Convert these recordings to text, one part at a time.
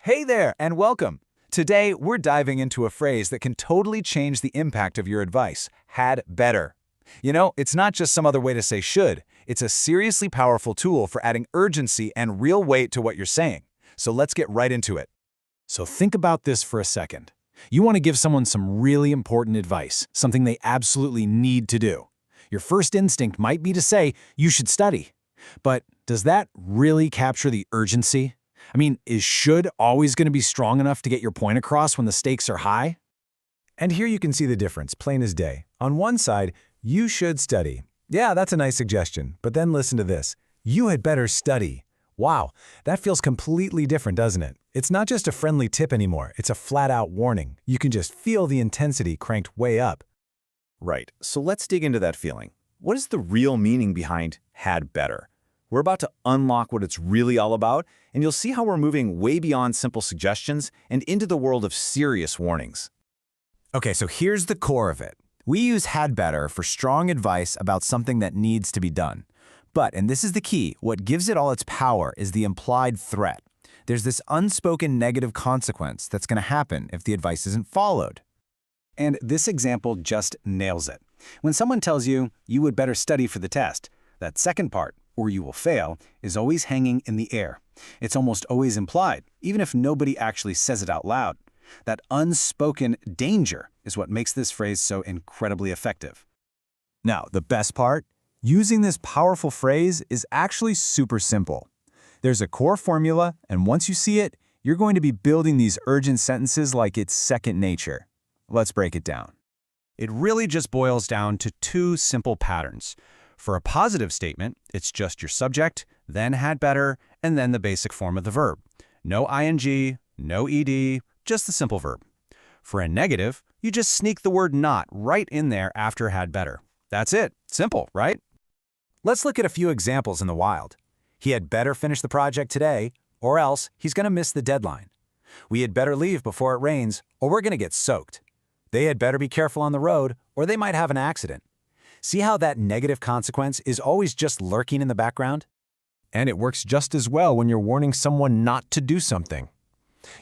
Hey there, and welcome. Today, we're diving into a phrase that can totally change the impact of your advice: had better. You know, it's not just some other way to say should. It's a seriously powerful tool for adding urgency and real weight to what you're saying. So let's get right into it. So think about this for a second. You want to give someone some really important advice, something they absolutely need to do. Your first instinct might be to say, you should study. But does that really capture the urgency? I mean, is should always going to be strong enough to get your point across when the stakes are high? And here you can see the difference, plain as day. On one side, you should study. Yeah, that's a nice suggestion, but then listen to this. You had better study. Wow, that feels completely different, doesn't it? It's not just a friendly tip anymore, it's a flat-out warning. You can just feel the intensity cranked way up. Right, so let's dig into that feeling. What is the real meaning behind had better? We're about to unlock what it's really all about, and you'll see how we're moving way beyond simple suggestions and into the world of serious warnings. Okay, so here's the core of it. We use had better for strong advice about something that needs to be done. But, and this is the key, what gives it all its power is the implied threat. There's this unspoken negative consequence that's going to happen if the advice isn't followed. And this example just nails it. When someone tells you, you would better study for the test, that second part, or you will fail, is always hanging in the air. It's almost always implied, even if nobody actually says it out loud. That unspoken danger is what makes this phrase so incredibly effective. Now, the best part? Using this powerful phrase is actually super simple. There's a core formula, and once you see it, you're going to be building these urgent sentences like it's second nature. Let's break it down. It really just boils down to two simple patterns. For a positive statement, it's just your subject, then had better, and then the basic form of the verb. No ing, no ed, just the simple verb. For a negative, you just sneak the word not right in there after had better. That's it. Simple, right? Let's look at a few examples in the wild. He had better finish the project today, or else he's going to miss the deadline. We had better leave before it rains, or we're going to get soaked. They had better be careful on the road, or they might have an accident. See how that negative consequence is always just lurking in the background? And it works just as well when you're warning someone not to do something.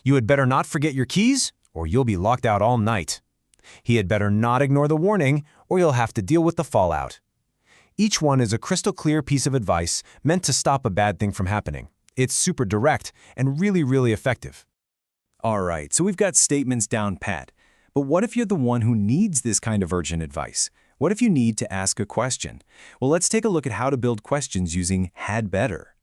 You had better not forget your keys, or you'll be locked out all night. He had better not ignore the warning, or you'll have to deal with the fallout. Each one is a crystal clear piece of advice meant to stop a bad thing from happening. It's super direct and really effective. All right, so we've got statements down pat. But what if you're the one who needs this kind of urgent advice? What if you need to ask a question? Well, let's take a look at how to build questions using had better.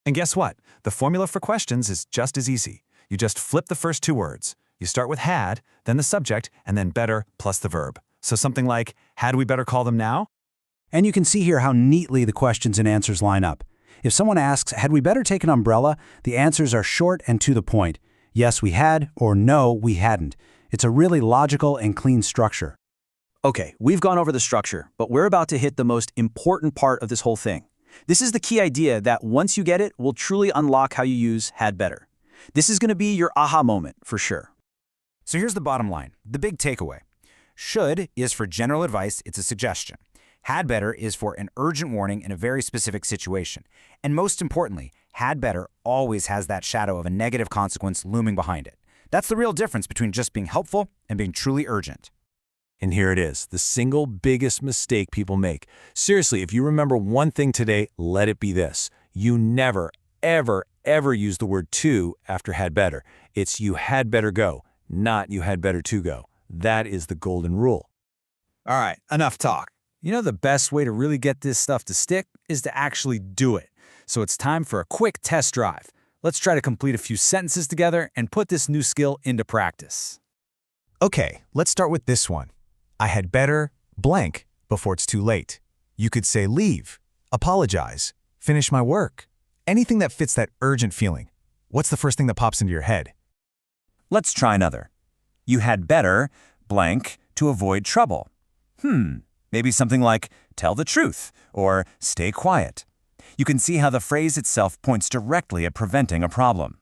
And guess what? The formula for questions is just as easy. You just flip the first two words. You start with had, then the subject, and then better plus the verb. So something like, had we better call them now? And you can see here how neatly the questions and answers line up. If someone asks, had we better take an umbrella, the answers are short and to the point. Yes, we had, or no, we hadn't. It's a really logical and clean structure. Okay, we've gone over the structure, but we're about to hit the most important part of this whole thing. This is the key idea that once you get it, will truly unlock how you use had better. This is going to be your aha moment, for sure. So here's the bottom line, the big takeaway. Should is for general advice, it's a suggestion. Had better is for an urgent warning in a very specific situation. And most importantly, had better always has that shadow of a negative consequence looming behind it. That's the real difference between just being helpful and being truly urgent. And here it is, the single biggest mistake people make. Seriously, if you remember one thing today, let it be this. You never, ever use the word to after had better. It's you had better go, not you had better to go. That is the golden rule. All right, enough talk. You know the best way to really get this stuff to stick is to actually do it. So it's time for a quick test drive. Let's try to complete a few sentences together and put this new skill into practice. Okay, let's start with this one. I had better blank before it's too late. You could say leave, apologize, finish my work. Anything that fits that urgent feeling. What's the first thing that pops into your head? Let's try another. You had better blank to avoid trouble. Maybe something like tell the truth or stay quiet. You can see how the phrase itself points directly at preventing a problem.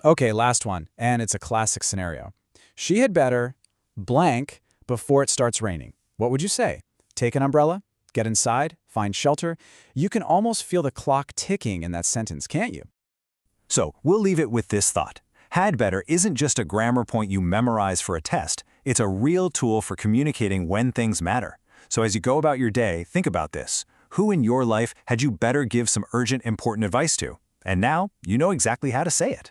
Okay, last one, and it's a classic scenario. She had better blank before it starts raining. What would you say? Take an umbrella, get inside, find shelter. You can almost feel the clock ticking in that sentence, can't you? So we'll leave it with this thought. Had better isn't just a grammar point you memorize for a test. It's a real tool for communicating when things matter. So as you go about your day, think about this. Who in your life had you better give some urgent, important advice to? And now you know exactly how to say it.